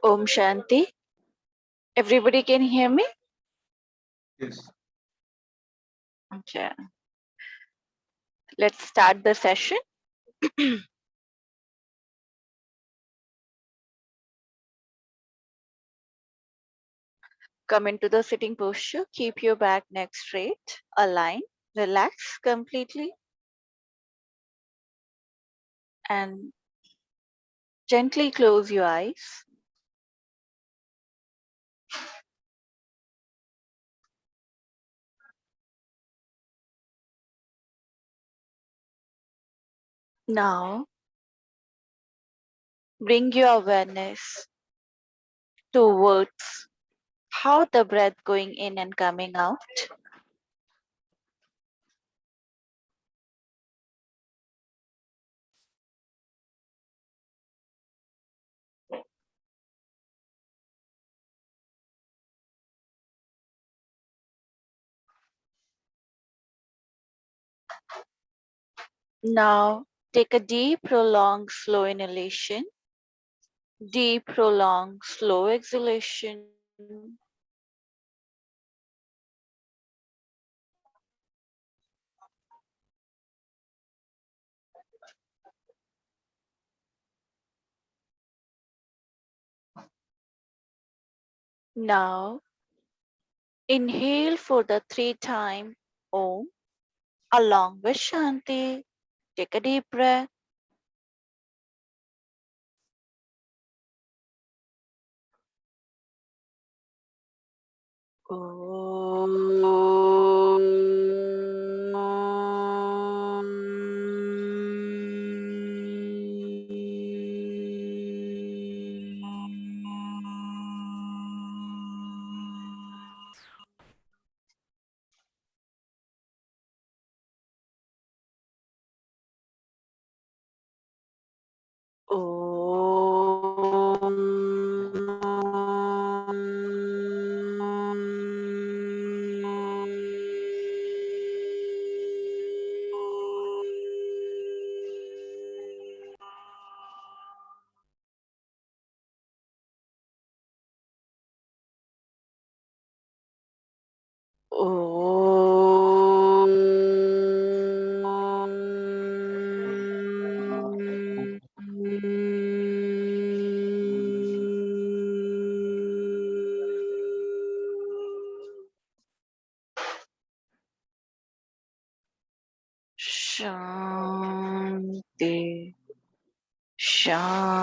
Om Shanti. Everybody can hear me? Yes. Okay. Let's start the session. Come into the sitting posture. Keep your back neck straight, align, relax completely, and gently close your eyes. Now, bring your awareness towards how the breath going in and coming out. Now, take a deep, prolonged, slow inhalation, deep, prolonged, slow exhalation. Now, inhale for the 3 time Om along with Shanti. Take a deep breath. Shanti, Shanti,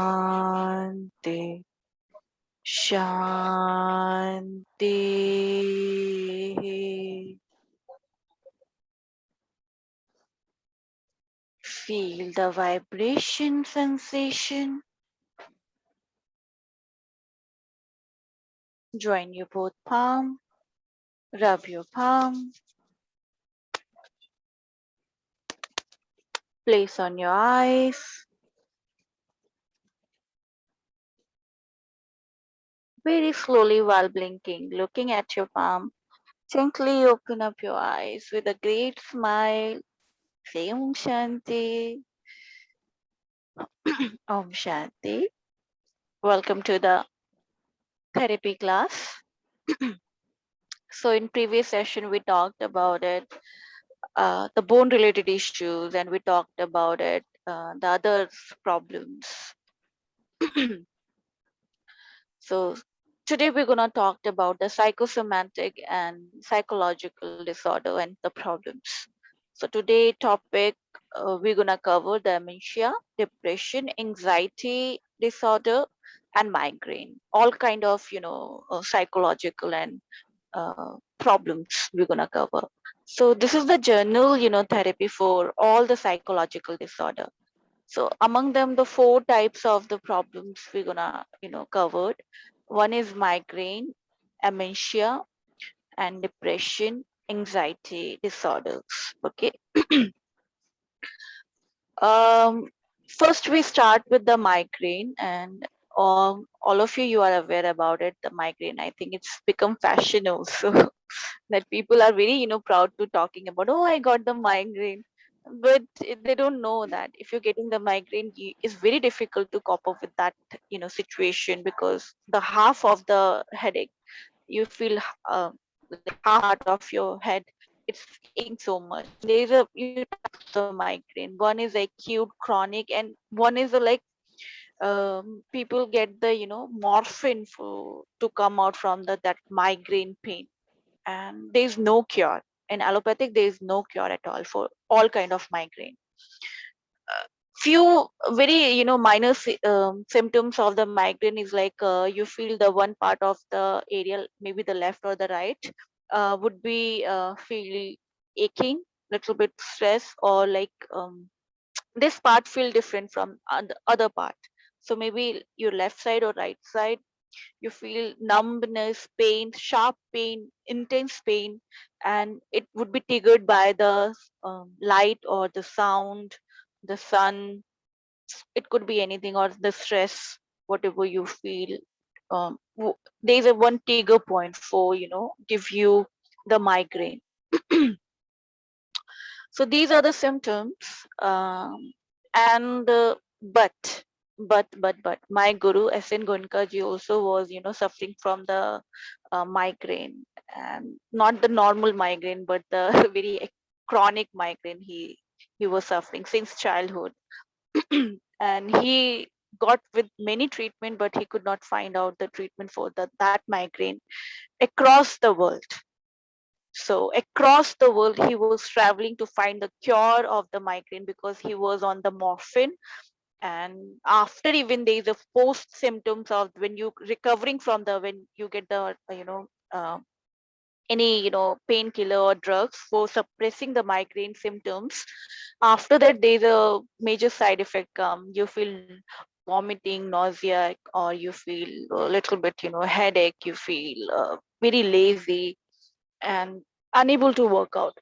Shanti. Feel the vibration sensation. Join your both palm, rub your palm, place on your eyes. Very slowly while blinking, looking at your palm, gently open up your eyes with a great smile. Say Om Shanti. Om Shanti. Welcome to the therapy class. So in previous session we talked about it, the bone related issues, and we talked about it, the other problems. So today we're going to talk about the psychosomatic and psychological disorder and the problems. So today topic, we're going to cover dementia, depression, anxiety disorder, and migraine. All kind of psychological and problems we're going to cover. So this is the journal therapy for all the psychological disorder. So among them, the 4 types of the problems we're gonna, covered. One is migraine, dementia, and depression, anxiety disorders. Okay. um, First we start with the migraine, and all of you are aware about it. The migraine, I think it's become fashion also that people are very, proud to talking about. Oh, I got the migraine. but they don't know that if you're getting the migraine, it's very difficult to cope up with that, situation, because the half of the headache you feel, like half part of your head, it's aching so much. There's a types of the migraine. One is acute, chronic, and one is a like, people get the morphine for to come out from that migraine pain, and there's no cure. In allopathic, there is no cure at all for all kind of migraine. Few very minor symptoms of the migraine is like, you feel the one part of the area, maybe the left or the right, would be feel aching, little bit stress, or like, this part feel different from the other part. So maybe your left side or right side, you feel numbness, pain, sharp pain, intense pain, and it would be triggered by the light or the sound, the sun. It could be anything, or the stress, whatever you feel. There's a one trigger point for give you the migraine. So these are the symptoms. And but my guru SN Gonka ji also was suffering from the migraine, and not the normal migraine, but the very chronic migraine. He was suffering since childhood. And he got with many treatment, but he could not find out the treatment for that migraine across the world. So across the world, he was traveling to find the cure of the migraine, because he was on the morphine. And after, even there is a post symptoms of when you recovering from the, when you get the any painkiller or drugs for suppressing the migraine symptoms. After that, there's a major side effect come. You feel vomiting, nausea, or you feel a little bit headache. You feel very lazy and unable to work out.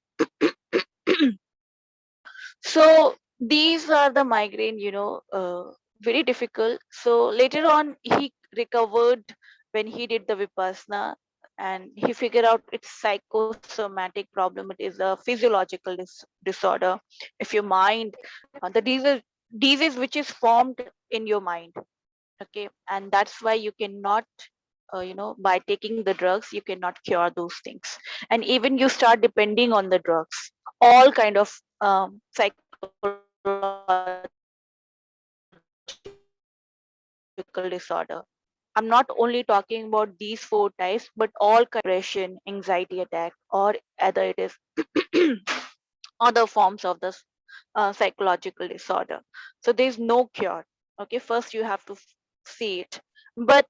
So these are the migraine, very difficult. So later on, he recovered when he did the Vipassana, and he figured out it's psychosomatic problem. It is a physiological disorder. If your mind, the disease which is formed in your mind, okay, and that's why you cannot, by taking the drugs, you cannot cure those things. And even you start depending on the drugs, all kind of psychological disorder. I'm not only talking about these four types, but all kind of depression, anxiety attack, or either it is other forms of this psychological disorder. So there is no cure. Okay, first you have to see it. But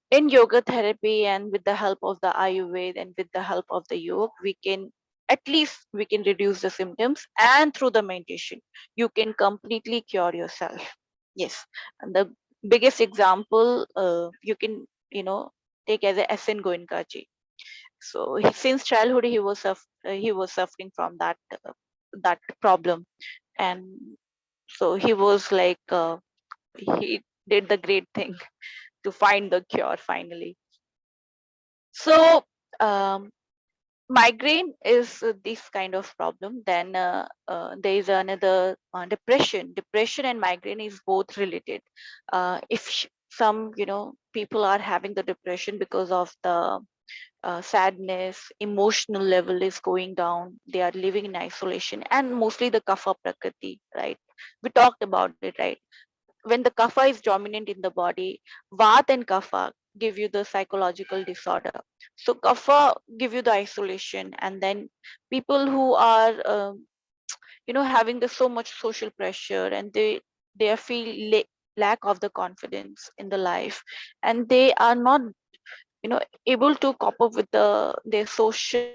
in yoga therapy, and with the help of the Ayurveda, and with the help of the yoga, we can, at least we can reduce the symptoms, and through the meditation, you can completely cure yourself. Yes. And the biggest example, you can, take as a SN Goenkaji. So since childhood, he was suffering from that problem. And so he was like, he did the great thing to find the cure finally. So um, migraine is this kind of problem. Then there is another, depression and migraine is both related. If some people are having the depression because of the sadness, emotional level is going down, they are living in isolation, and mostly the kapha prakriti, right? We talked about it, right? When the kapha is dominant in the body, vata and kapha give you the psychological disorder. So kapha give you the isolation, and then people who are having the so much social pressure, and they feel lack of the confidence in the life, and they are not able to cope up with their social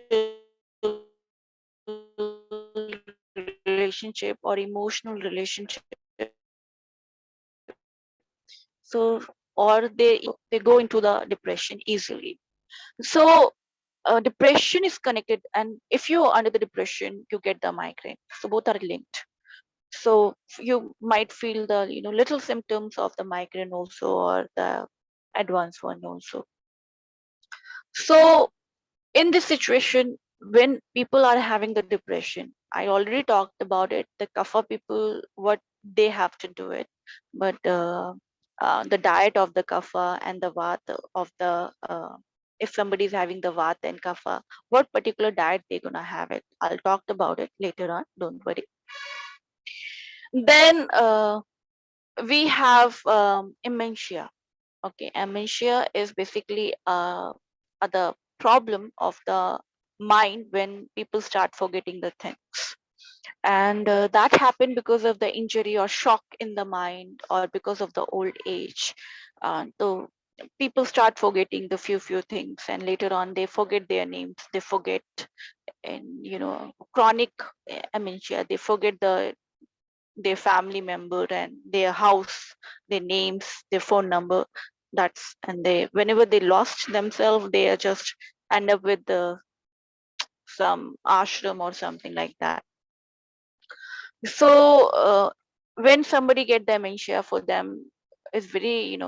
relationship or emotional relationship. So, or they go into the depression easily. So depression is connected, and if you're under the depression, you get the migraine. So both are linked. So you might feel the little symptoms of the migraine also, or the advanced one also. So in this situation, when people are having the depression, I already talked about it, the kapha people, what they have to do it, but the diet of the kapha and the vata of the if somebody is having the vata and kapha, what particular diet they're gonna have it, I'll talk about it later on, don't worry. Then we have dementia. Okay, dementia is basically the problem of the mind when people start forgetting the things, and that happened because of the injury or shock in the mind or because of the old age. So people start forgetting the few things, and later on they forget their names, they forget, and chronic dementia, they forget their family member and their house, their names, their phone number. That's, and they, whenever they lost themselves, they are just end up with some ashram or something like that. So when somebody get dementia, for them is very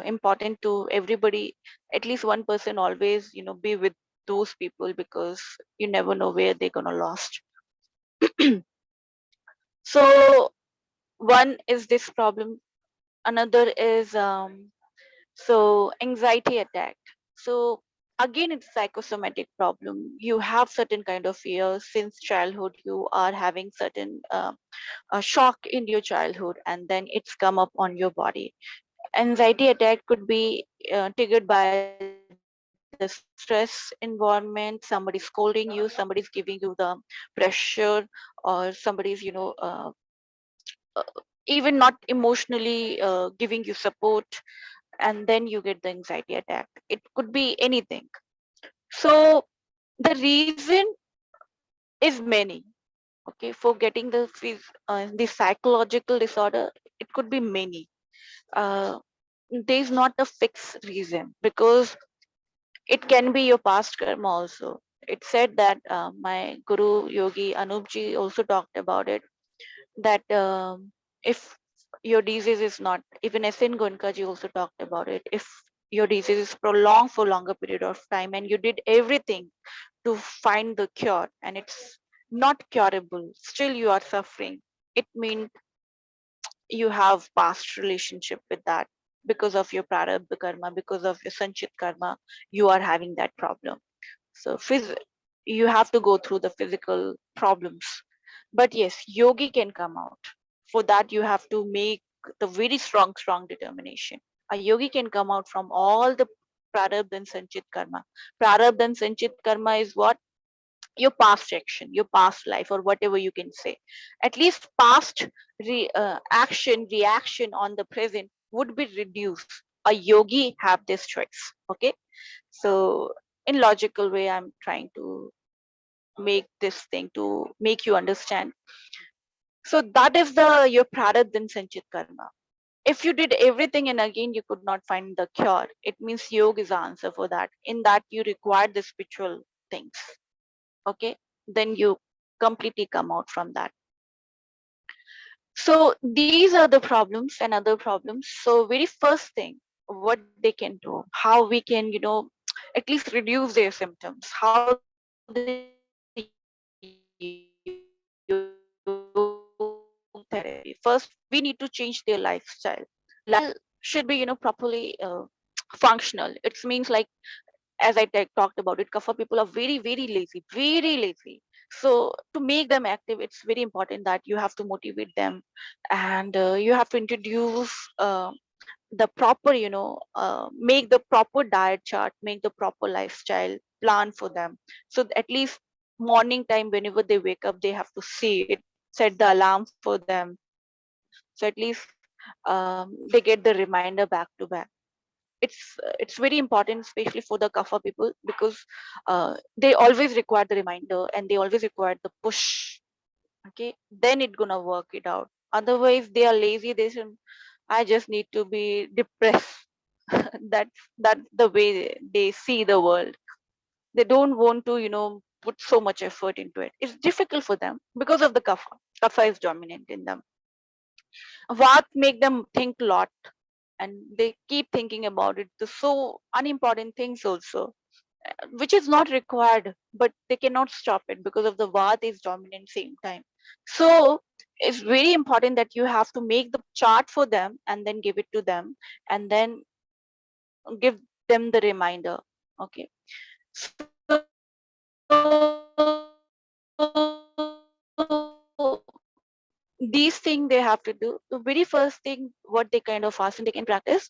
important to everybody, at least one person always be with those people, because you never know where they're gonna lost. So one is this problem, another is so anxiety attack. So again, it's psychosomatic problem, you have certain kind of fear since childhood, you are having certain a shock in your childhood, and then it's come up on your body. Anxiety attack could be triggered by the stress environment, somebody scolding you, somebody's giving you the pressure, or somebody's even not emotionally giving you support, and then you get the anxiety attack. It could be anything. So the reason is many. Okay, for getting the psychological disorder, it could be many. uh, there's not a fixed reason, because it can be your past karma also. It said that my guru yogi Anupji also talked about it, that if your disease is not, even SN Gonkaji also talked about it, if your disease is prolonged for longer period of time and you did everything to find the cure and it's not curable, still you are suffering, it means you have past relationship with that, because of your prarabdha karma, because of your sanchit karma, you are having that problem. So you have to go through the physical problems, but yes, yogi can come out. For that you have to make the very strong determination. A yogi can come out from all the prarabdha and sanchit karma. Prarabdha and sanchit karma is what? Your past action, your past life, or whatever you can say. At least past action, reaction on the present would be reduced. A yogi have this choice. Okay, so in logical way, I'm trying to make this thing to make you understand. So that is the your prarabdha and sanchit karma. If you did everything and again you could not find the cure, it means yoga is the answer for that. In that you require the spiritual things. Okay, then you completely come out from that. So these are the problems and other problems. So very first thing, what they can do, how we can at least reduce their symptoms, how they use yoga therapy. First we need to change their lifestyle. Lifestyle should be properly functional. It means like, as I talked about it, kapha people are very lazy, very lazy. So to make them active, it's very important that you have to motivate them, and you have to introduce the proper make the proper diet chart, make the proper lifestyle plan for them. So at least morning time, whenever they wake up, they have to see it, set the alarm for them. So at least they get the reminder back to back. It's very important, especially for the kapha people, because they always require the reminder and they always require the push. Okay, then it gonna work it out. Otherwise they are lazy, they say, I just need to be depressed. That's the way they see the world. They don't want to put so much effort into it. It's difficult for them because of the kapha is dominant in them. What make them think a lot, and they keep thinking about it, the so unimportant things also. which is not required, but they cannot stop it because of the Vata is dominant same time. So it's very important that you have to make the chart for them and then give it to them, and then give them the reminder. Okay. So these things they have to do. The very first thing what they kind of ask and they can practice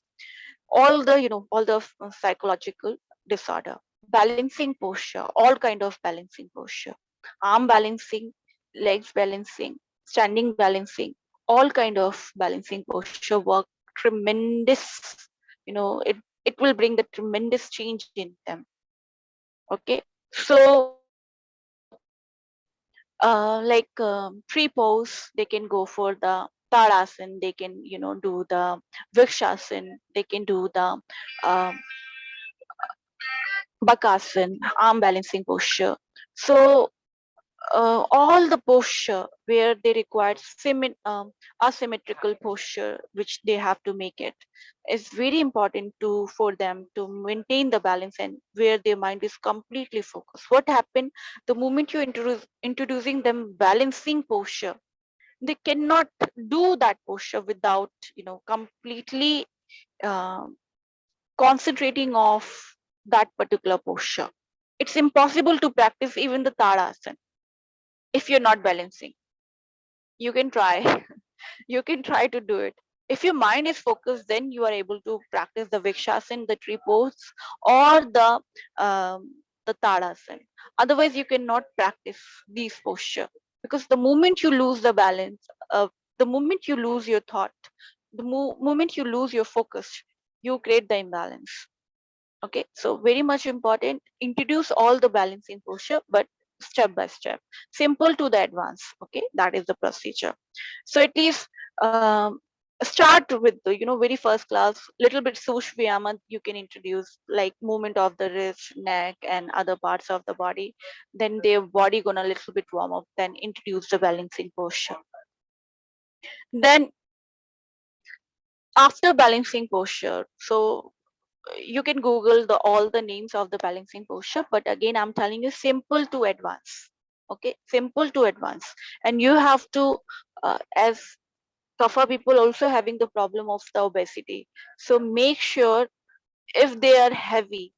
all the all the psychological disorder, balancing posture, all kind of balancing posture, arm balancing, legs balancing, standing balancing, all kind of balancing posture work tremendous. It will bring the tremendous change in them. Okay. So like free pose, they can go for the Tadasan, they can do the Vrikshasan, they can do the um, Bakasan, arm balancing posture. So all the posture where they require asymmetrical posture, which they have to make it, is very important to for them to maintain the balance and where their mind is completely focused. What happened the moment you introducing them balancing posture, they cannot do that posture without completely uh, concentrating off that particular posture. It's impossible to practice even the Tadasana if you're not balancing. You can try. You can try to do it. If your mind is focused, then you are able to practice the Vrikshasan, the tree pose, or the Tadasana. Otherwise, you cannot practice these posture because the moment you lose the balance, the moment you lose your thought, the moment you lose your focus, you create the imbalance. Okay, so very much important. Introduce all the balancing posture, but step by step, simple to the advanced. Okay, that is the procedure. So at least start with the very first class, little bit sushviyama you can introduce, like movement of the wrist, neck, and other parts of the body. Then their body gonna little bit warm up. Then introduce the balancing posture. Then after balancing posture, so you can google the all the names of the balancing posture, but again I'm telling you simple to advance. Okay, simple to advance. And you have to as kapha people also having the problem of the obesity, so make sure if they are heavy,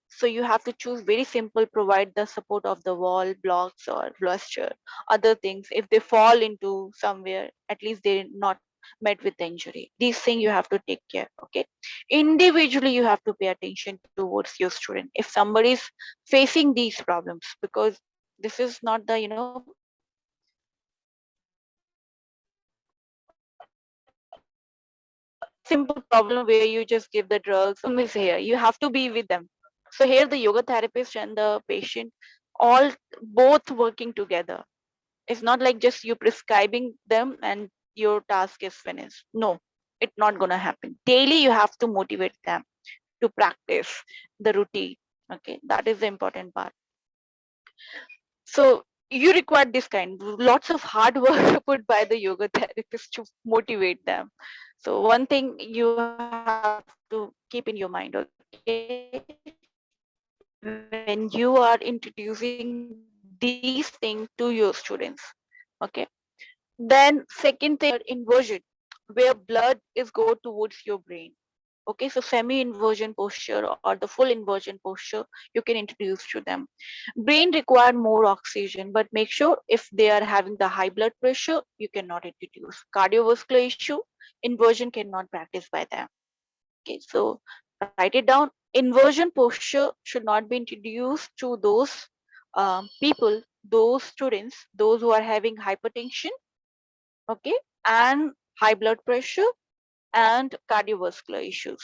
so you have to choose very simple, provide the support of the wall blocks or bluster, other things. If they fall into somewhere, at least they're not met with the injury. These things you have to take care. Okay, individually you have to pay attention towards your student if somebody is facing these problems, because this is not the simple problem where you just give the drugs. Is here you have to be with them. So here the yoga therapist and the patient all both working together. It's not like just you prescribing them and your task is finished. No, it's not gonna happen. Daily you have to motivate them to practice the routine. Okay, that is the important part. So you require this kind, lots of hard work put by the yoga therapist to motivate them. So one thing you have to keep in your mind, okay, when you are introducing these things to your students, okay. Then second thing you have to introduce inversion, where blood is go towards your brain. Okay, so semi-inversion posture or the full inversion posture you can introduce to them. Brain require more oxygen, but make sure if they are having the high blood pressure, you cannot introduce. Cardiovascular issue, inversion cannot practice by them. Okay, so write it down. Inversion posture should not be introduced to those people, those students, those who are having hypertension, okay, and high blood pressure and cardiovascular issues.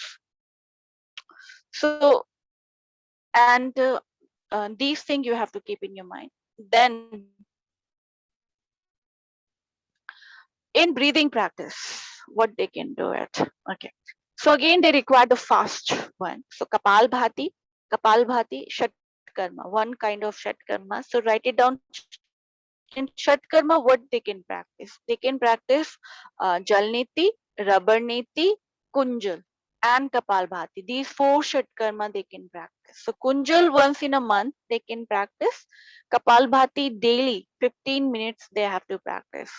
So, and these things you have to keep in your mind. Then in breathing practice, what they can do it. Okay. So again, they require the fast one. So Kapal Bhati, Shat Karma, one kind of Shat Karma. So write it down. In Shat Karma, what they can practice? They can practice Jal Neti, Rabar Neti, Kunjal. and Kapalbhati. These 4 Shatkarma they can practice. So Kunjal once in a month they can practice. Kapalbhati daily 15 minutes they have to practice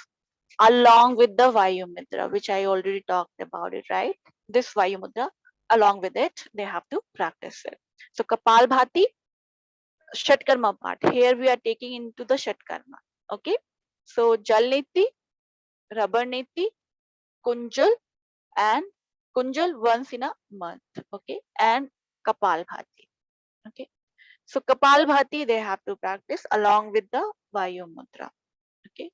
along with the Vayu Mudra, which I already talked about it, right? This Vayu Mudra, along with it, they have to practice it. So Kapalbhati, Shatkarma part. Here we are taking into the Shatkarma. Okay. So Jal Niti, Rubber Niti, Kunjal, and Kunjal once in a month. Okay. And Kapalbhati. Okay. So Kapalbhati they have to practice along with the Vayu Mudra. Okay.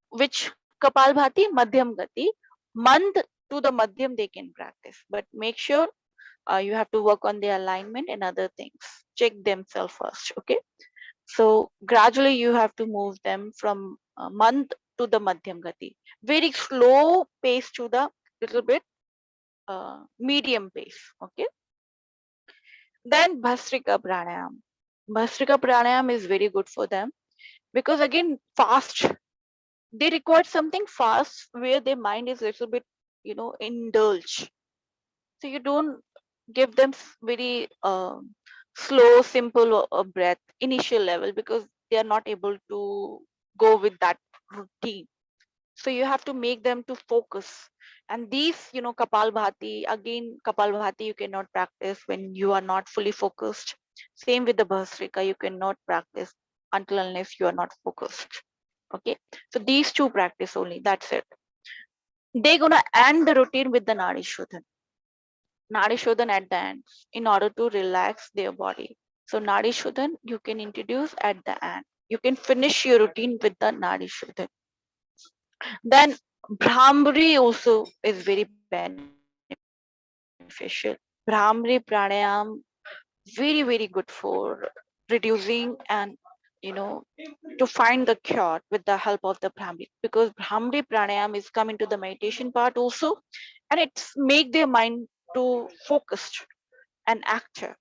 Which Kapalbhati, Madhyam Gati, month to the Madhyam they can practice. But make sure you have to work on the alignment and other things. Check themselves first. Okay. So gradually you have to move them from month to the Madhyam Gati. Very slow pace to the little bit medium pace. Okay. Then Bhastrika Pranayam. Bhastrika Pranayam is very good for them because again fast. They require something fast where their mind is a little bit, indulge. So you don't give them very slow, simple breath initial level because they are not able to go with that routine. So you have to make them to focus. And these, Kapal Bhati, again, Kapal Bhati, you cannot practice when you are not fully focused. Same with the Bhasrika, you cannot practice until unless you are not focused. Okay. So these two practice only. That's it. They're gonna end the routine with the Nadi Shodhan. Nadi Shodhan at the end in order to relax their body. So Nadi Shodhan you can introduce at the end. You can finish your routine with the Nadi Shodhan. Then Brahmari also is very beneficial. Brahmari pranayam very very good for reducing and you know to find the cure with the help of the Brahmari because Brahmari pranayam is come into the meditation part also and it's make their mind to focused and active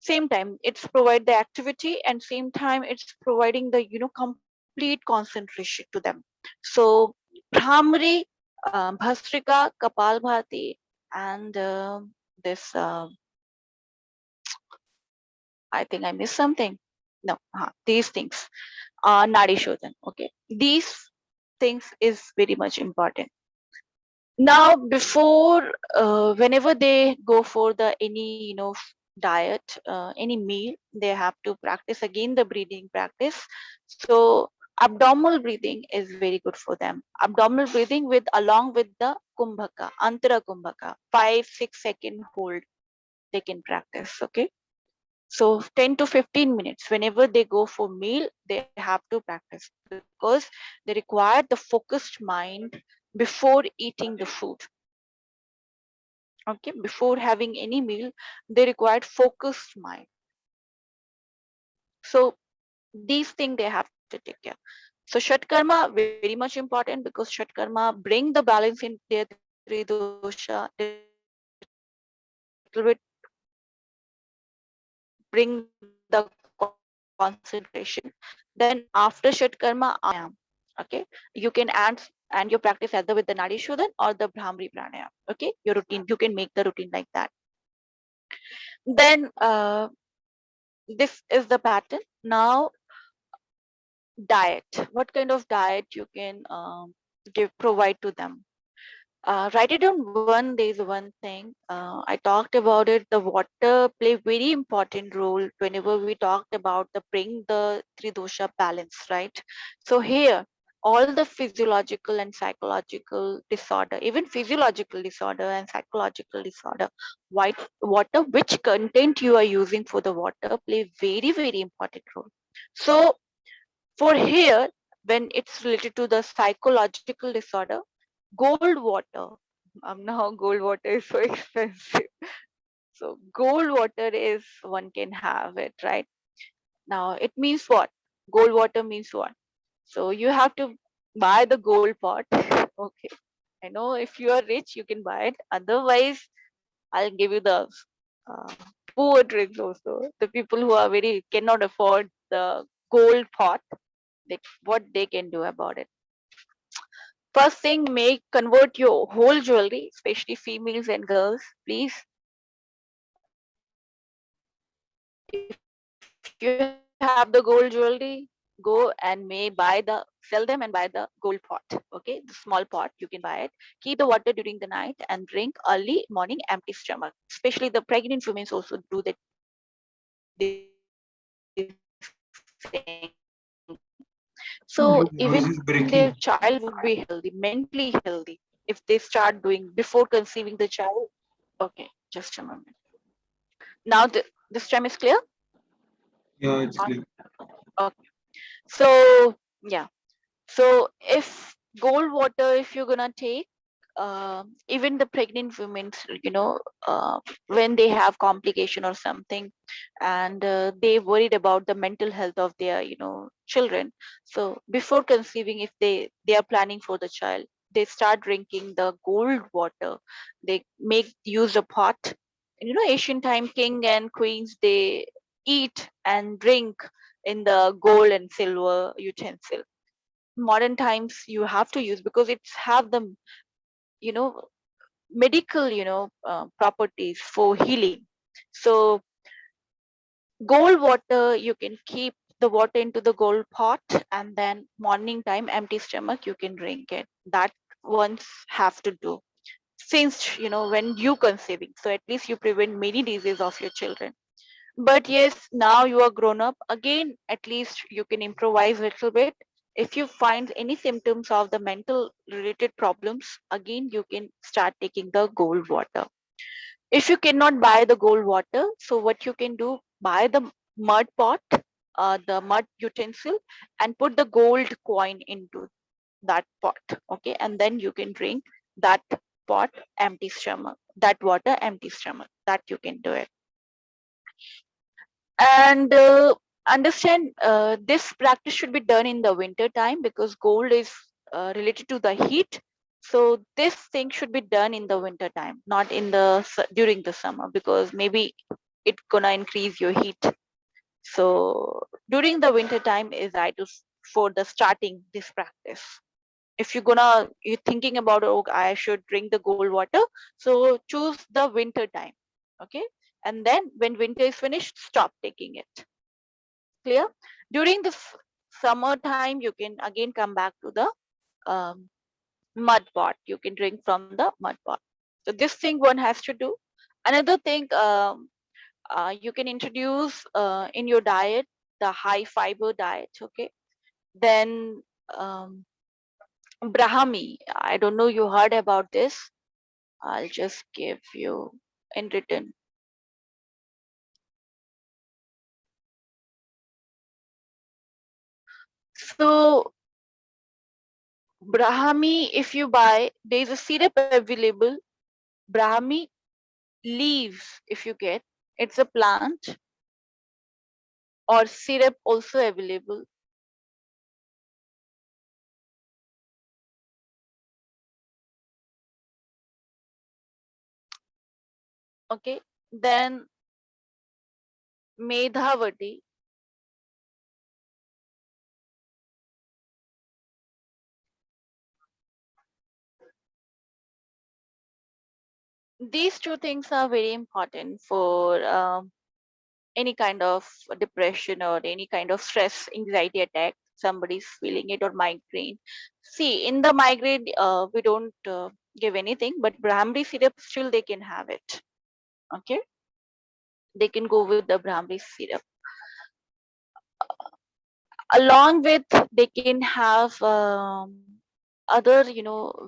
same time it's provide the activity and same time it's providing the complete concentration to them so Brahmari, Bhasrika, Kapal Bhati, and this I think I missed something. No, these things are Nadi Shodhan. Okay, these things is very much important. Now, before whenever they go for the any diet, any meal, they have to practice again the breathing practice. So abdominal breathing is very good for them. Abdominal breathing with along with the kumbhaka, antara kumbhaka, 5-6 second hold they can practice. Okay, so 10 to 15 minutes whenever they go for meal, they have to practice because they require the focused mind before eating the food. Okay, before having any meal, they required focused mind. So these things they have to take care. So Shatkarma very much important because Shatkarma bring the balance in their Tridosha, little bit bring the concentration. Then after Shatkarma, Pranayam. Okay, you can and your practice either with the Nadi Shodhan or the Brahmari Pranayam. Okay, your routine you can make the routine like that. Then this is the pattern. Now diet. What kind of diet you can give provide to them? Write it down. One there is one thing I talked about it. The water play very important role whenever we talked about the bring the three dosha balance, right? So here all the physiological and psychological disorder, even physiological disorder and psychological disorder, white water, which content you are using for the water play very very important role. So for here, when it's related to the psychological disorder, gold water. Now gold water is so expensive. So gold water is one can have it, right? Now it means what? Gold water means what? So you have to buy the gold pot. Okay. I know if you are rich, you can buy it. Otherwise, I'll give you the uh, poor drinks also. The people who are very cannot afford the gold pot, what they can do about it. First thing, make convert your whole jewelry, especially females and girls, please. If you have the gold jewelry, go and may sell them and buy the gold pot. Okay, the small pot, you can buy it. Keep the water during the night and drink early morning empty stomach. Especially the pregnant women also do this thing. So Your even voice is their breaking. child would be healthy, mentally healthy, if they start doing before conceiving the child. Okay, just a moment. Now this time is clear. Yeah, it's clear. Okay. So yeah. So if gold water, if you're gonna take, even the pregnant women, when they have complication or something, and they worried about the mental health of their, children. So before conceiving, if they are planning for the child, they start drinking the gold water. They make use a pot. Ancient time king and queens, they eat and drink in the gold and silver utensil. Modern times you have to use because it's have the you know medical properties for healing. So gold water, you can keep the water into the gold pot, and then morning time empty stomach you can drink it. That ones have to do since when you conceiving, so at least you prevent many diseases of your children. But yes, now you are grown up again, at least you can improvise a little bit. If you find any symptoms of the mental related problems, again you can start taking the gold water. If you cannot buy the gold water, so what you can do, buy the mud pot, the mud utensil, and put the gold coin into that pot. Okay, and then you can drink that pot empty stomach, that water empty stomach, that you can do it. And understand, this practice should be done in the winter time because gold is related to the heat. So this thing should be done in the winter time, not in the during the summer, because maybe it gonna increase your heat. So during the winter time is ideal for the starting this practice. If you're thinking about, oh, I should drink the gold water, so choose the winter time. Okay, and then when winter is finished, stop taking it. Clear? During the summer time, you can again come back to the um, mud pot. You can drink from the mud pot. So this thing one has to do. Another thing, you can introduce in your diet the high fiber diet. Okay, then Brahmi. I don't know you heard about this. I'll just give you in written. So Brahmi, if you buy, there is a syrup available. Brahmi leaves, if you get, it's a plant, or syrup also available. Okay, then Medhavati. These two things are very important for any kind of depression or any kind of stress anxiety attack somebody's feeling it, or migraine. See, in the migraine, we don't give anything, but Brahmi syrup still they can have it. Okay, they can go with the Brahmi syrup. Along with, they can have other,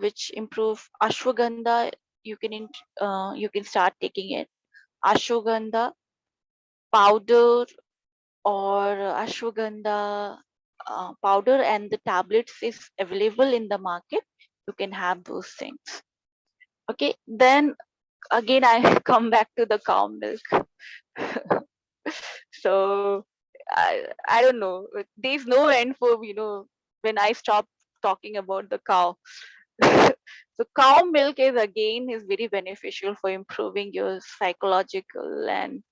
which improve ashwagandha. You can start taking it, ashwagandha powder, or ashwagandha powder, and the tablets is available in the market. You can have those things. Okay, then again I come back to the cow milk. So I don't know, there's no end for, when I stop talking about the cow. So cow milk is very beneficial for improving your psychological and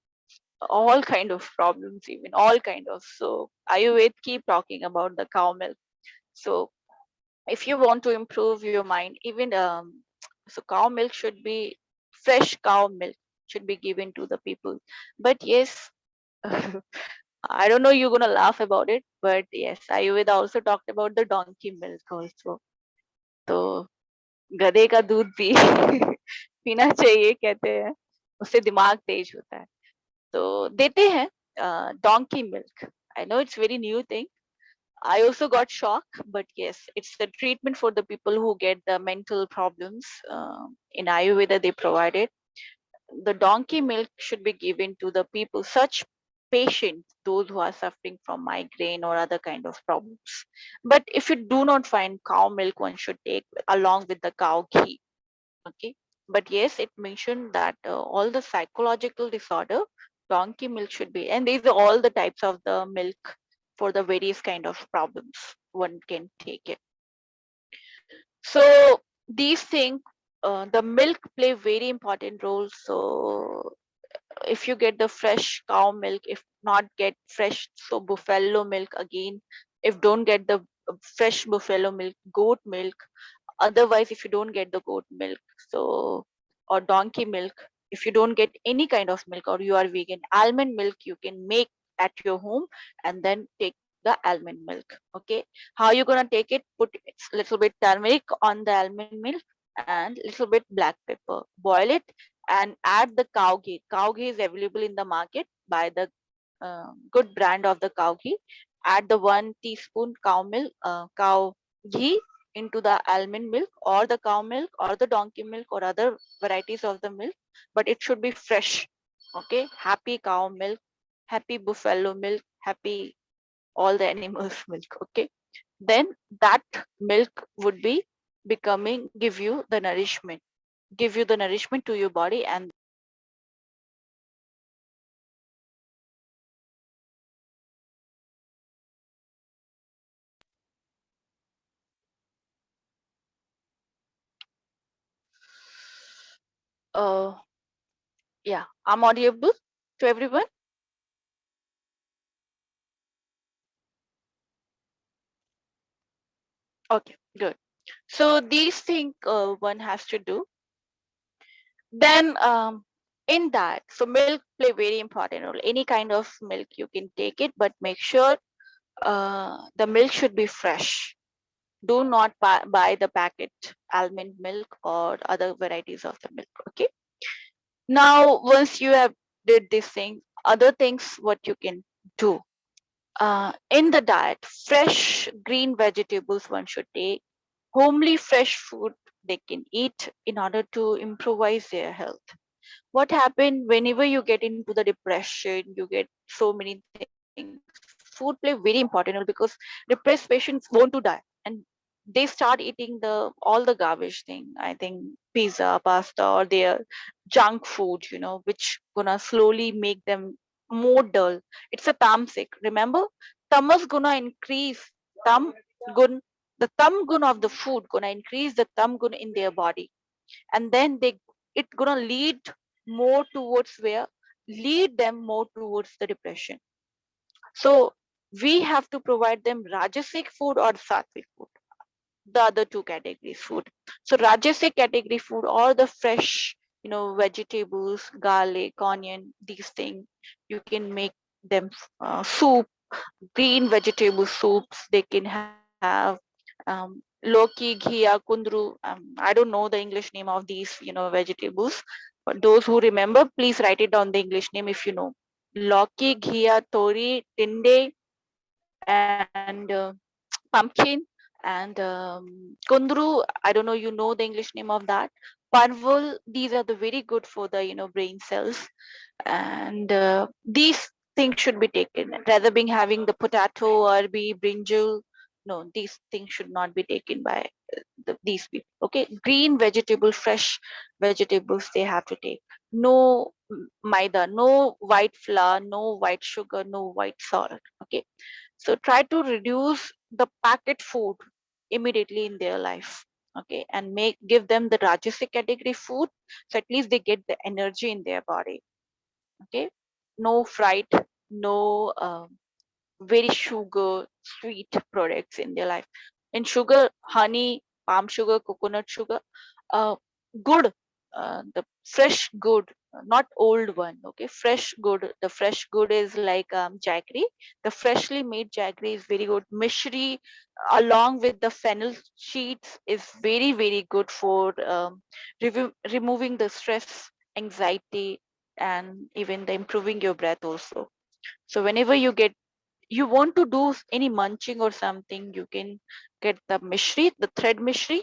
all kind of problems, even all kind of. So Ayurveda keep talking about the cow milk. So if you want to improve your mind, even so cow milk should be fresh cow milk should be given to the people. But yes, I don't know you're gonna laugh about it, but yes, Ayurveda also talked about the donkey milk also. तो गधे का दूध भी पीना चाहिए कहते हैं, उससे दिमाग तेज होता है, तो देते हैं donkey milk. I know it's very new thing. I also got shocked, but yes, it's the treatment for the people who get the mental problems. In Ayurveda, they provide it. The donkey milk should be given to the people, such patients, those who are suffering from migraine or other kind of problems. But if you do not find cow milk, one should take along with the cow ghee. Okay. But yes, it mentioned that all the psychological disorder, donkey milk should be, and these are all the types of the milk for the various kind of problems one can take it. So these things, the milk play very important role. So if you get the fresh cow milk, if not get fresh, so buffalo milk again. If don't get the fresh buffalo milk, goat milk. Otherwise, if you don't get the goat milk, so or donkey milk, if you don't get any kind of milk or you are vegan, almond milk you can make at your home and then take the almond milk. Okay, how you gonna take it? Put little bit turmeric on the almond milk and little bit black pepper. Boil it and add the cow ghee. Cow ghee is available in the market by the good brand of the cow ghee. Add the 1 teaspoon cow ghee into the almond milk or the cow milk or the donkey milk or other varieties of the milk, but it should be fresh. Okay, happy cow milk, happy buffalo milk, happy all the animals milk. Okay, then that milk would be becoming give you the nourishment to your body. And uh yeah, I'm audible to everyone. Okay, good. So these things one has to do. Then in that, so milk play very important role. Any kind of milk you can take it, but make sure the milk should be fresh. Do not buy the packet almond milk or other varieties of the milk. Okay. Now, once you have did this thing, other things what you can do in the diet, fresh green vegetables one should take, homely fresh food they can eat in order to improvise their health. What happened whenever you get into the depression, you get so many things, food play very important role because depressed patients want to die and they start eating the all the garbage thing, I think pizza, pasta, or their junk food, which gonna slowly make them more dull. It's a tamasic, remember, tamas gonna increase tam gun, the tam gun of the food gonna increase the tam gun in their body, and then it gonna more towards where lead them more towards the depression. So we have to provide them rajasic food or sattvic food, the other two categories food. So rajasic category food, all the fresh, vegetables, garlic, onion, these things you can make them soup, green vegetable soups they can have. Loki, ghia, kundru, I don't know the English name of these vegetables, but those who remember, please write it down the English name if you know. Loki, ghia, tori, tinde, and pumpkin, and kundru, I don't know you know the English name of that. Parval, these are the very good for the brain cells. And these things should be taken rather being having the potato or be brinjal. No, these things should not be taken by these people. Okay, green vegetable, fresh vegetables they have to take. No maida, no white flour, no white sugar, no white salt. Okay, so try to reduce the packet food immediately in their life. Okay, and give them the rajasic category food, so at least they get the energy in their body. Okay, no fried, no very sugar sweet products in their life. In sugar, honey, palm sugar, coconut sugar, uh, good, the fresh good, not old one. Okay, fresh good. The fresh good is like jaggery. The freshly made jaggery is very good. Mishri, along with the fennel sheets, is very good for removing the stress, anxiety, and even the improving your breath also. So whenever you want to do any munching or something, you can get the mishri, the thread mishri,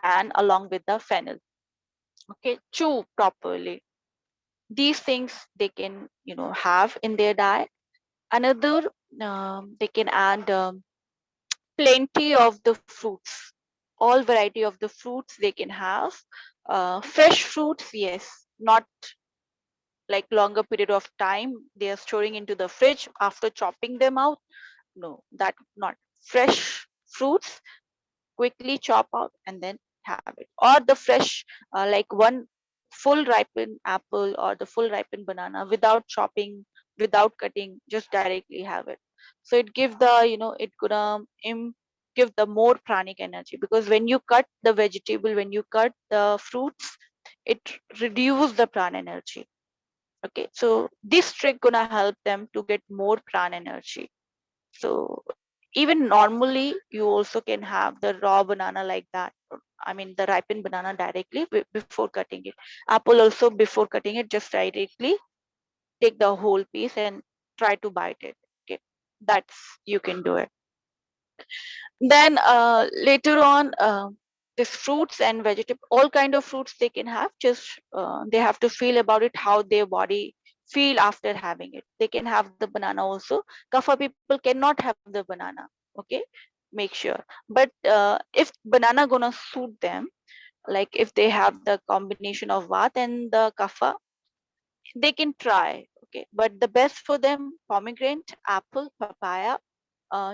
and along with the fennel. Okay, chew properly. These things they can have in their diet. Another, they can add plenty of the fruits, all variety of the fruits they can have. Fresh fruits, yes, not like longer period of time they are storing into the fridge after chopping them out. No, that not fresh fruits, quickly chop out and then have it. Or the fresh, like one full ripened apple or the full ripened banana without chopping, without cutting, just directly have it. So it give the, it gonna give the more pranic energy, because when you cut the vegetable, when you cut the fruits, it reduce the pran energy. Okay, so this trick gonna help them to get more pran energy. So even normally, you also can have the raw banana like that. I mean, the ripened banana directly before cutting it. Apple also before cutting it, just directly take the whole piece and try to bite it. Okay, that's you can do it. Then later on, this fruits and vegetable, all kind of fruits they can have. Just they have to feel about it, how their body feel after having it. They can have the banana also. Kapha people cannot have the banana. Okay, make sure. But if banana gonna suit them, like if they have the combination of vat and the kapha, they can try. Okay, but the best for them, pomegranate, apple, papaya,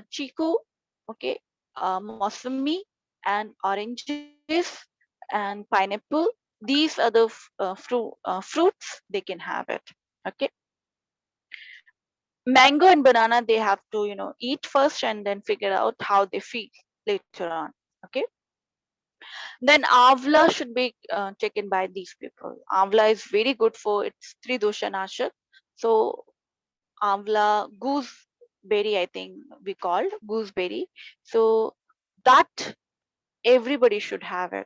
chiku, okay, mosami, and oranges and pineapple. These are the fruits they can have it. Okay, mango and banana they have to eat first and then figure out how they feel later on. Okay, then avla should be taken by these people. Avla is very good for its three dosha nashak. So amla gooseberry, I think we called gooseberry. So that everybody should have it.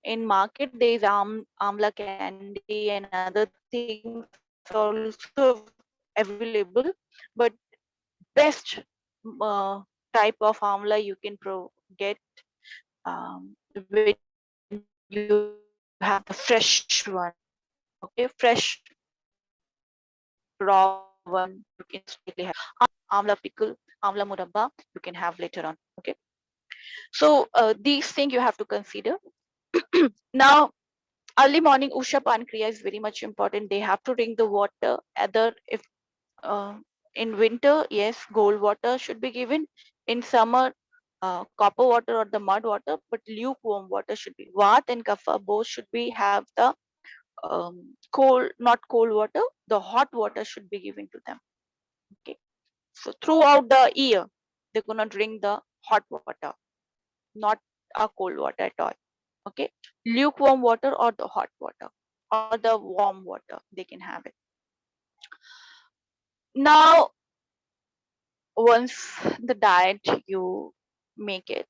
In market there is amla candy and other things also available, but best type of amla you can get when you have the fresh one. Okay, fresh raw one, you can just directly have it. Amla pickle, amla murabba, you can have later on. Okay, so these things you have to consider. Now, early morning Usha Pankriya is very much important. They have to drink the water. Either if in winter, yes, cold water should be given. In summer, copper water or the mud water, but lukewarm water should be. Vat and kapha both should be have the cold, not cold water. The hot water should be given to them. Okay. So throughout the year, they're gonna drink the hot water, not a cold water at all. Okay. Lukewarm water or the hot water or the warm water, they can have it. Now, once the diet you make it,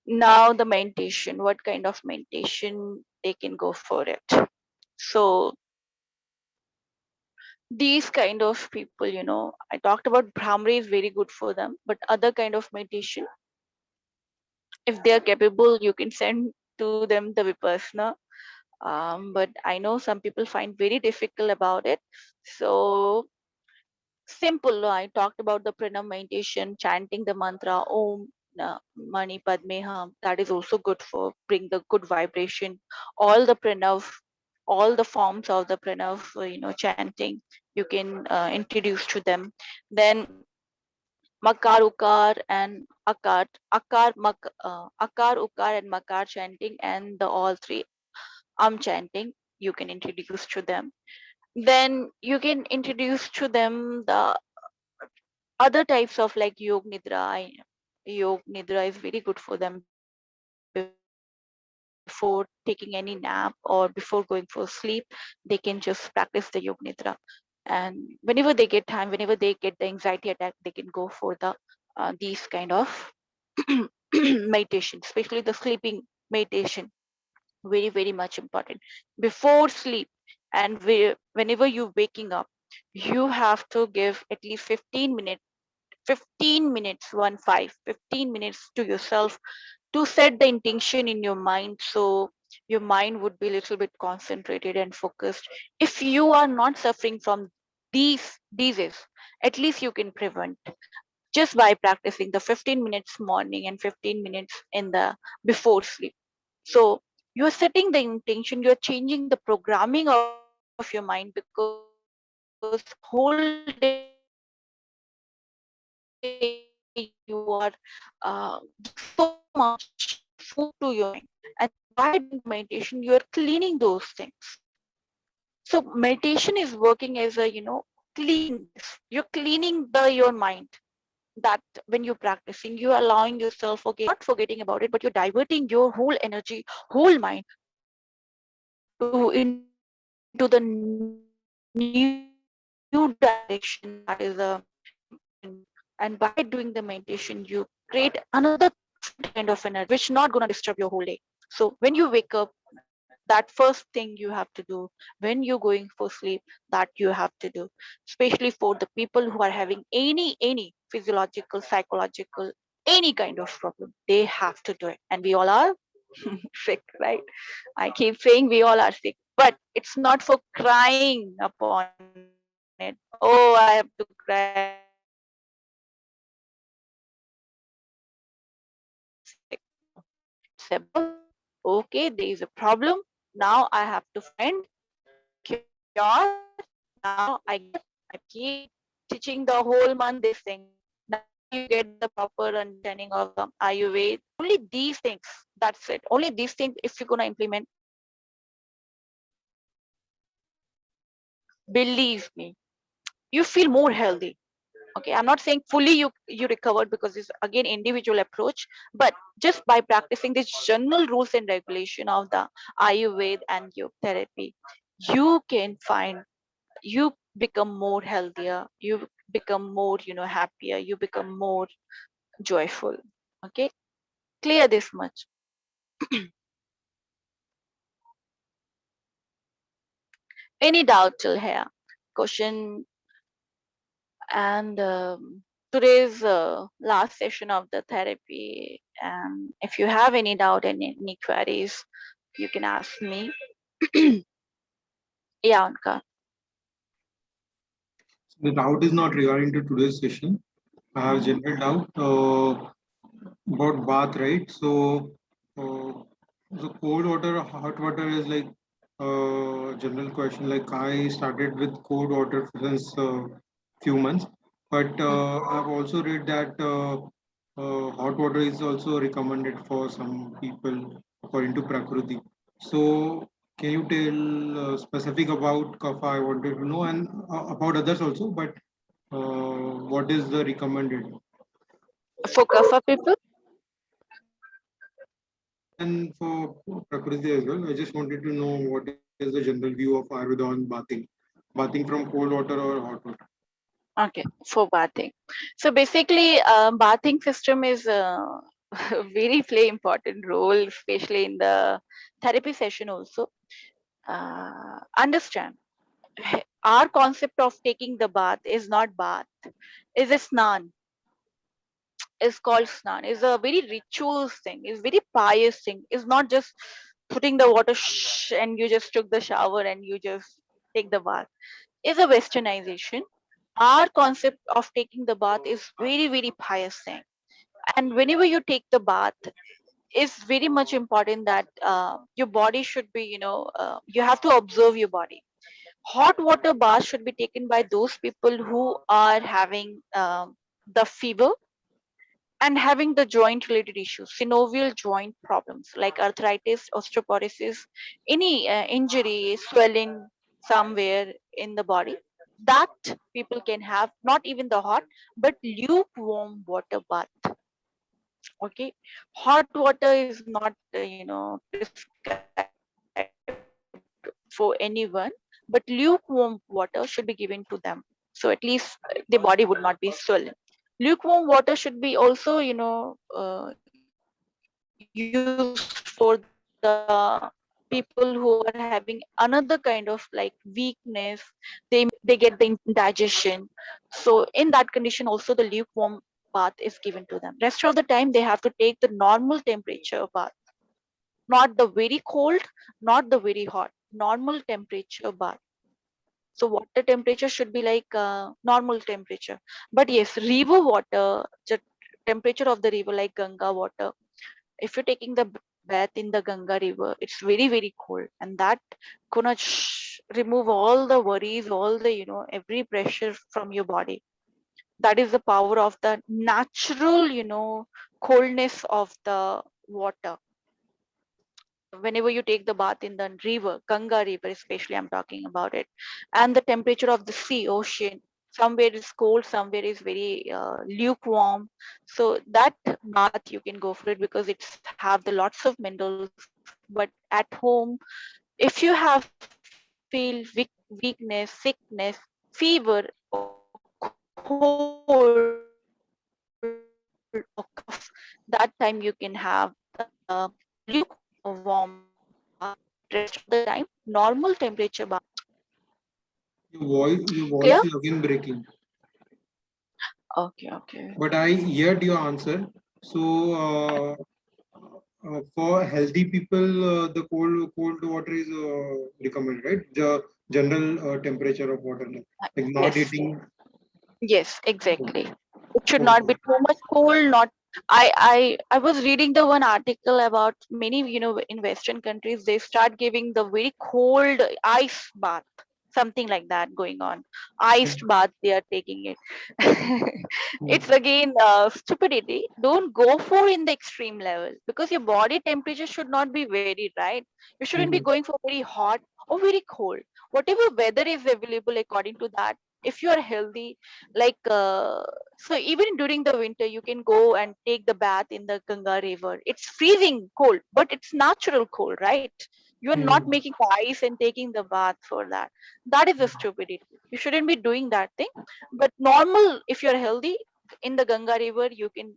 now the meditation, what kind of meditation they can go for it. So these kind of people, I talked about Brahmari is very good for them, but other kind of meditation, if they are capable, you can send to them the Vipassana. But I know some people find very difficult about it. So simple. I talked about the pranam meditation, chanting the mantra Om Mani Padme Hum. That is also good for bring the good vibration. All the pranav, all the forms of the pranav, chanting, you can introduce to them. Then Makar Ukar and Akar Ukar and Makar chanting, and the all three chanting you can introduce to them. Then you can introduce to them the other types of like Yog Nidra. Yog Nidra is very good for them before taking any nap or before going for sleep. They can just practice the Yog Nidra. And whenever they get time, whenever they get the anxiety attack, they can go for these kind of meditation, especially the sleeping meditation. Very, very much important. Before sleep and whenever you're waking up, you have to give at least 15 minutes, 15 minutes to yourself to set the intention in your mind, so your mind would be a little bit concentrated and focused. If you are not suffering from these diseases, at least you can prevent just by practicing the 15 minutes morning and 15 minutes in the before sleep. So you're setting the intention, you're changing the programming of your mind, because whole day you are giving so much food to your mind, and by doing the meditation you are cleaning those things. So meditation is working as a cleaning this. You're cleaning you're cleaning your mind, that when you're practicing you're allowing yourself, okay, you're not forgetting about it, but you're diverting your whole energy, whole mind into the new direction, that is a meditation. And by doing the meditation you create another different kind of energy which not going to disturb your whole day. So when you wake up, that first thing you have to do when you're going for sleep, that you have to do, especially for the people who are having any physiological, psychological, any kind of problem, they have to do it. And we all are sick, right? I keep saying we all are sick, but it's not for crying upon it. Oh, I have to cry because I'm sick. No, it's acceptable. Okay, there is a problem. Now I have to find cure. Now I get teaching the whole month this thing. Now I keep teaching the whole month this thing. Now you get the proper understanding of the Ayurveda. Only these things, that's it. Only these things, if you're gonna implement, believe me, you feel more healthy. Okay, I'm not saying fully you recovered, because it's again individual approach, but just by practicing this general rules and regulation of the Ayurveda and Yoga therapy, you can find, you become more healthier, you become more, happier, you become more, happier, you become more joyful. Okay, clear this much. Any doubt till here? Question. And today's last session of the therapy, and if you have any doubt and any queries, you can ask me. Yeah, Anka. The doubt is not regarding to today's session. I have Hmm. general doubt about bath, right? So, the cold water, hot water is like general question. Like I started with cold water since few months, but I've also read that hot water is also recommended for some people according to Prakriti. So, can you tell specific about kapha? I wanted to know, and about others also, but what is the recommended? For Kapha people, And for Prakriti as well, I just wanted to know what is the general view of Ayurveda on bathing, bathing from cold water or hot water. okay, for bathing. So basically, bathing system is very play important role, especially in the therapy session also. Understand, our concept of taking the bath is not bath, is a snan, is called snan, is a very ritual thing, is very pious thing, is not just putting the water and you just took the shower and you just take the bath, is a westernization. Our concept of taking the bath is very, very pious thing. And whenever you take the bath, it's very much important that your body should be, you have to observe your body. Hot water bath should be taken by those people who are having the fever and having the joint related issues, synovial joint problems like arthritis, osteoporosis, any injury, swelling somewhere in the body. That people can have not even the hot, but lukewarm water bath. Okay, hot water is not prescribed for anyone, but lukewarm water should be given to them, so at least the body would not be swollen. Lukewarm water should be also used for the people who are having another kind of like weakness. They get the indigestion. So in that condition also the lukewarm bath is given to them. Rest of the time they have to take the normal temperature bath, not the very cold, not the very hot, normal temperature bath. So water temperature should be like normal temperature. But yes, river water, the temperature of the river like Ganga water, if you're taking the bath in the Ganga river, it's very, very cold. And that gonna remove all the worries, all the, every pressure from your body. That is the power of the natural, coldness of the water. Whenever you take the bath in the river, Ganga river especially, I'm talking about it, and the temperature of the sea, ocean, somewhere is cold, somewhere is very lukewarm. So that bath you can go for it because it's have the lots of minerals. But at home, if you have feel weakness, sickness, fever or cold or cough, that time you can have the lukewarm bath. Rest of the time normal temperature bath. Your Clear? voice is again breaking. Okay, okay. But I heard your answer. So for healthy people, the cold water is recommended, right? The general temperature of water, like not Yes, eating. yes, exactly. It should not be Okay. too much cold. Not. I was reading the one article about many, in Western countries they start giving the very cold ice bath, something like that going on. Iced bath they are taking it. It's Mm, again stupidity. Don't go for in the extreme level because your body temperature should not be very right. You shouldn't be mm, going for very hot or very cold. Whatever weather is available according to that. If you are healthy, like so even during the winter you can go and take the bath in the Ganga river. It's freezing cold but it's natural cold, right? You are not mm, making ice and taking the bath for that. That is a stupidity. You shouldn't be doing that thing. But normal, if you're healthy, in the Ganga river you can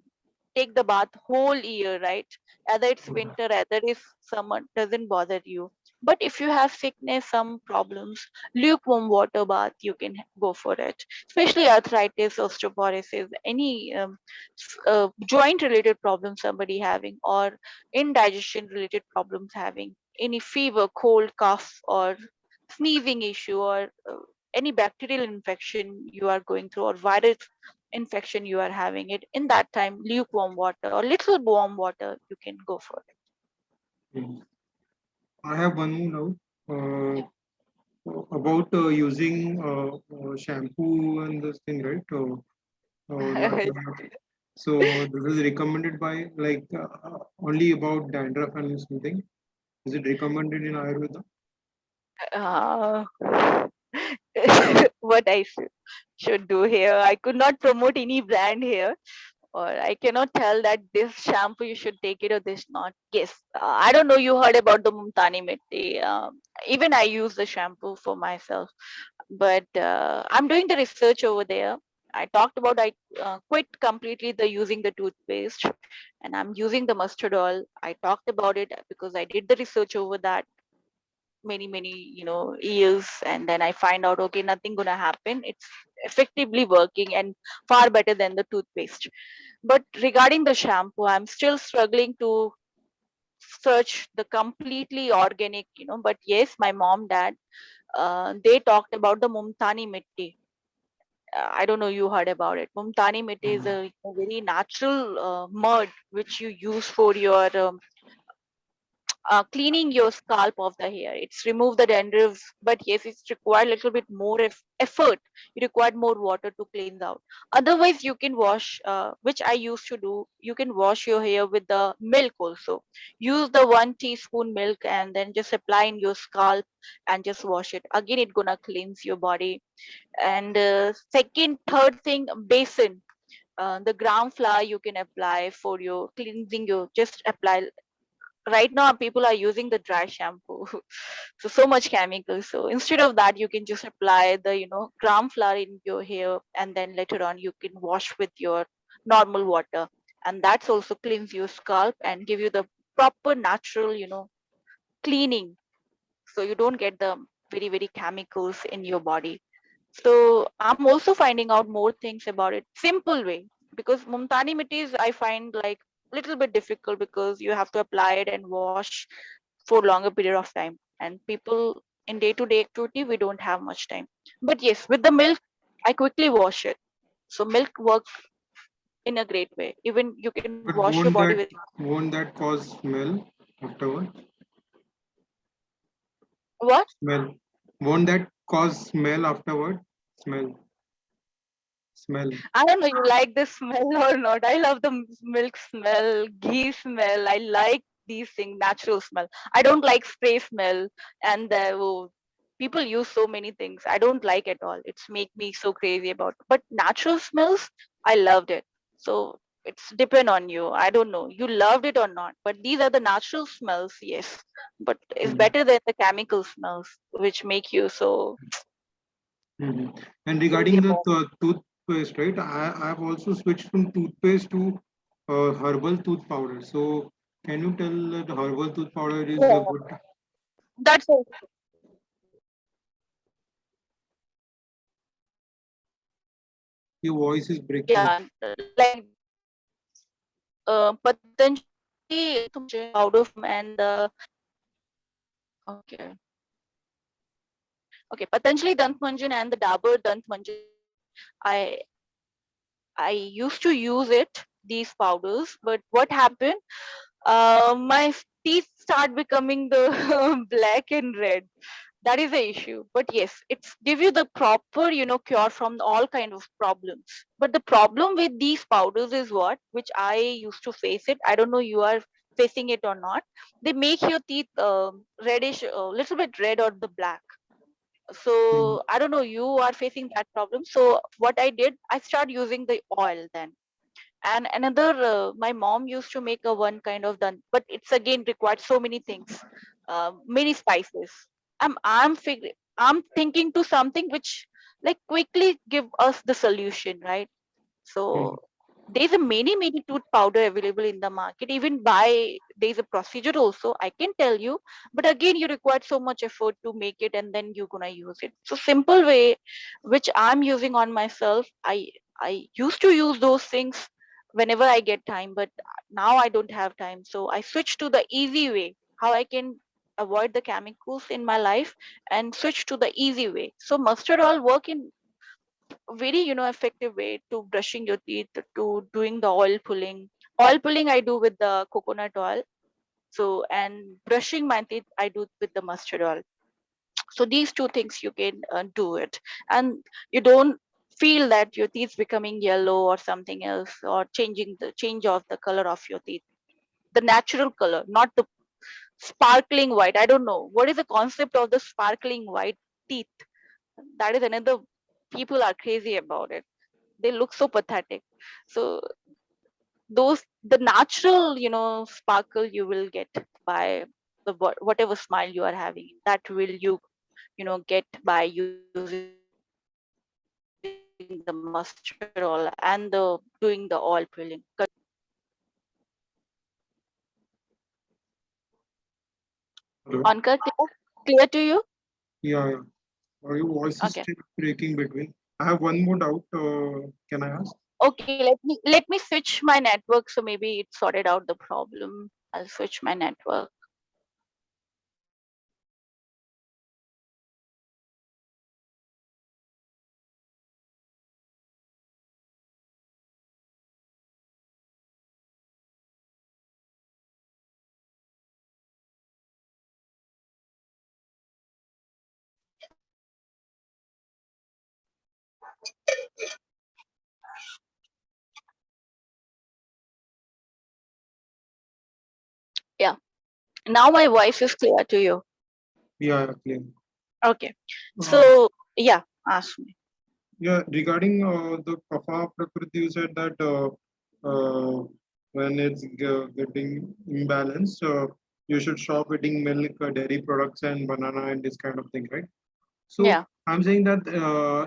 take the bath whole year, right? Either it's winter, either it's summer, doesn't bother you. But if you have sickness, some problems, lukewarm water bath, you can go for it. Especially arthritis, osteoporosis, any joint related problems somebody having, or indigestion related problems having, any fever, cold, cough, or sneezing issue, or any bacterial infection you are going through, or virus infection you are having it, in that time lukewarm water or little warm water you can go for it. mm. I have one more now. About using shampoo and this thing, right? So this is recommended by like only about dandruff and something. Is it recommended in Ayurveda? uh, what I should do here, I could not promote any brand here, or I cannot tell that this shampoo you should take it or this not. Yes, I don't know. You heard about the Multani Mitti. Even I use the shampoo for myself, but I'm doing the research over there. I talked about I quit completely the using the toothpaste, and I'm using the mustard oil. I talked about it because I did the research over that many years, and then I find out okay, nothing gonna happen. It's effectively working and far better than the toothpaste. But regarding the shampoo, I'm still struggling to search the completely organic, but yes, my mom, dad, they talked about the Mumtani Mitti. I don't know you heard about it. Mumtani Mitti is a very natural mud which you use for your cleaning your scalp of the hair. It's remove the dandruff, but yes, it's required a little bit more effort. You require more water to cleanse out. Otherwise, you can wash, which I used to do. You can wash your hair with the milk also. Use the 1 teaspoon milk and then just apply in your scalp and just wash it. Again, it gonna cleanse your body. And second, third thing, basin. The gram flour you can apply for your cleansing. You just apply. Right now, people are using the dry shampoo, so much chemicals. So instead of that, you can just apply the gram flour in your hair, and then later on you can wash with your normal water, and that's also cleans your scalp and give you the proper natural cleaning, so you don't get the very chemicals in your body. So I'm also finding out more things about it. Simple way, because Multani mittis I find like little bit difficult because you have to apply it and wash for longer period of time. And people in day-to-day activity, we don't have much time. But yes, with the milk, I quickly wash it. So milk works in a great way. Even you can wash But your body with won't that cause smell afterwards? what? Smell. Won't that cause smell afterward? Smell. Smell. I don't know you like the smell or not. I love the milk smell, ghee smell. I like these things, natural smell. I don't like spray smell, and people use so many things. I don't like at all. It's make me so crazy about. But natural smells, I loved it. So it's depend on you. I don't know. You loved it or not. But these are the natural smells, yes. But it's Mhm. better than the chemical smells, which make you so Mhm. And crazy regarding the about. toothpaste, right? I've also switched from toothpaste to herbal tooth powder. So can you tell that herbal tooth powder is a Yeah, good? that's also. Your voice is breaking. Yeah, like Patanjali powder from and okay, okay, Patanjali Dant Manjan and the Dabur Dant Manjan. I I used to use it these powders, but what happened? My teeth start becoming the black and red. That is the issue. But yes, it's give you the proper cure from all kind of problems. But the problem with these powders is what, which I used to face it. I don't know you are facing it or not. They make your teeth reddish, a little bit red or the black. Mhm. So I don't know you are facing that problem. So what I did, I started using the oil then. And another, my mom used to make a one kind of done, but it's again required so many things, many spices. I'm thinking to something which like quickly give us the solution, right? So Mhm. there's a many tooth powder available in the market. Even by there's a procedure also, I can tell you. But again, you require so much effort to make it, and then you're gonna use it. So simple way, which I'm using on myself. I used to use those things whenever I get time, but now I don't have time. So I switch to the easy way. How I can avoid the chemicals in my life and switch to the easy way. So mustard oil work in very effective way to brushing your teeth, to doing the oil pulling I do with the coconut oil. So and brushing my teeth I do with the mustard oil. So these two things you can do it, and you don't feel that your teeth becoming yellow or something else, or change of the color of your teeth, the natural color, not the sparkling white. I don't know what is the concept of the sparkling white teeth. That is another, people are crazy about it. They look so pathetic. So those, the natural sparkle you will get by the whatever smile you are having, that will get by using the mustard oil and doing the oil pulling. Hello? Ankar, clear to you? Yeah, yeah. Your voice is Okay. still breaking between. I have one more doubt. Can I ask? Okay, let me switch my network, so maybe it sorted out the problem. I'll switch my network. Yeah, now my voice is clear to you. Yeah, yeah, clear. Okay, Uh, so yeah, ask me. Yeah, regarding the kapha prakriti, you said that when it's getting imbalanced, you should stop eating milk, dairy products, and banana and this kind of thing, right? So Yeah. I'm saying that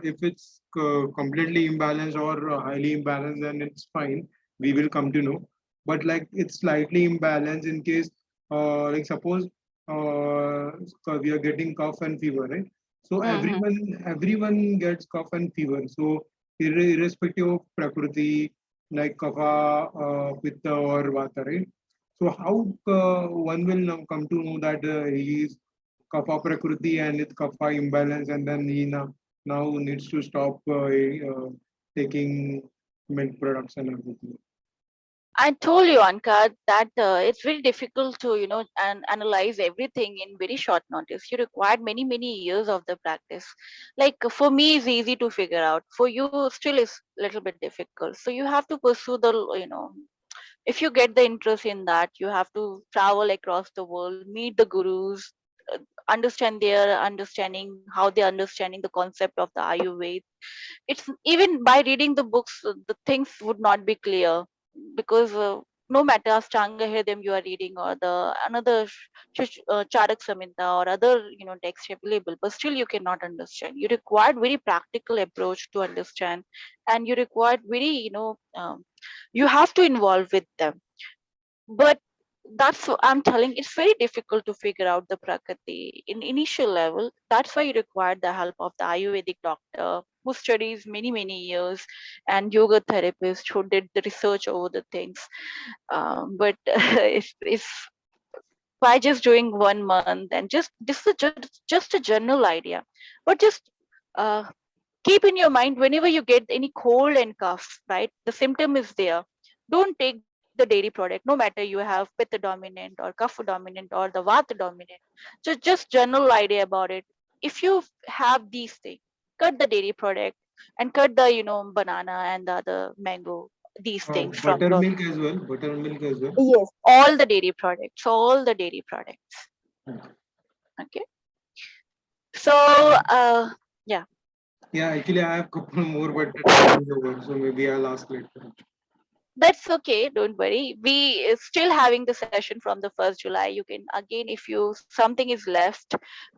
if it's completely imbalanced or highly imbalanced, then it's fine. We will come to know. But like it's slightly imbalanced in case, like suppose we are getting cough and fever, right? So Mm-hmm. everyone gets cough and fever. So irrespective of prakriti, like kapha, pitta or vata, right? So how one will now come to know that he is kapha prakriti and it's kapha imbalance, and then he now needs to stop taking milk products and everything. I told you, Anka, that it's very difficult to, and analyze everything in very short notice. You required many, many years of the practice. Like for me, it's easy to figure out. For you, still is a little bit difficult. So you have to pursue the, if you get the interest in that, you have to travel across the world, meet the gurus, uh, understand their understanding, how they're understanding the concept of the Ayurveda. It's even by reading the books, the things would not be clear because no matter Ashtanga Hridayam you are reading or the another Charak Samhita or other text available, but still you cannot understand. You required very practical approach to understand, and you required very you have to involve with them. But that's what I'm telling. It's very difficult to figure out the prakriti in initial level. That's why you require the help of the Ayurvedic doctor who studies many many years, and yoga therapist who did the research over the things. But if by just doing 1 month and just this is just a general idea, but just uh, keep in your mind whenever you get any cold and cough, right? The symptom is there. Don't take the dairy product, no matter you have pitta dominant or kapha dominant or the vata dominant. Just general idea about it. If you have these things, cut the dairy product and cut the banana and the other mango. These things from your Buttermilk as well. Buttermilk as well. yes, all the dairy products, all the dairy products. Okay. Okay. So yeah. Yeah, actually, I have couple more, but the time is over, so maybe I'll ask later. That's okay, don't worry. We still having the session from the 1st July. You can again, if you something is left,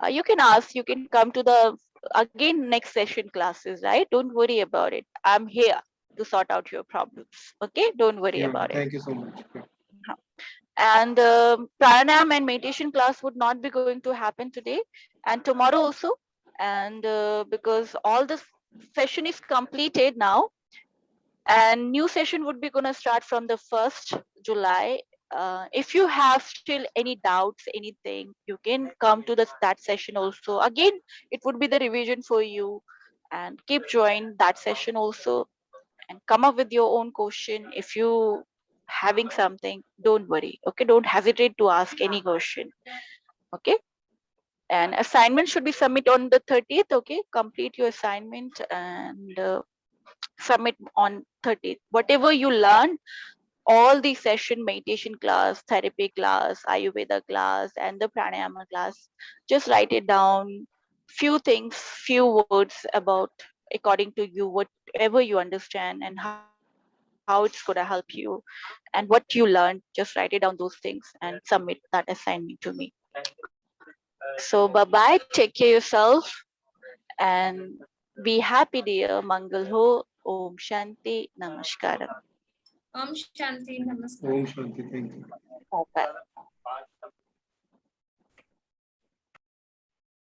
you can ask. You can come to the again next session classes, right? Don't worry about it. I'm here to sort out your problems. Okay, don't worry Yeah, about it. thank you so much. Yeah. Huh. And pranayam and meditation class would not be going to happen today and tomorrow also. And because all the session is completed now, and new session would be going to start from the 1st July. If you have still any doubts, anything, you can come to that session also. Again, it would be the revision for you, and keep join that session also, and come up with your own question. If you having something, don't worry. Okay, don't hesitate to ask any question. Okay, and assignment should be submit on the 30th. Okay, complete your assignment and submit on 30th. Whatever you learn, all the session, meditation class, therapy class, Ayurveda class, and the pranayama class, just write it down. Few things, few words about according to you, whatever you understand and how it's going to help you and what you learned. Just write it down those things and submit that assignment to me. So bye bye. Take care yourself and be happy, dear. Mangal ho. Om Shanti. Namaskaram. Om Shanti, Namaskar. Om Shanti. Thank you. Bye bye.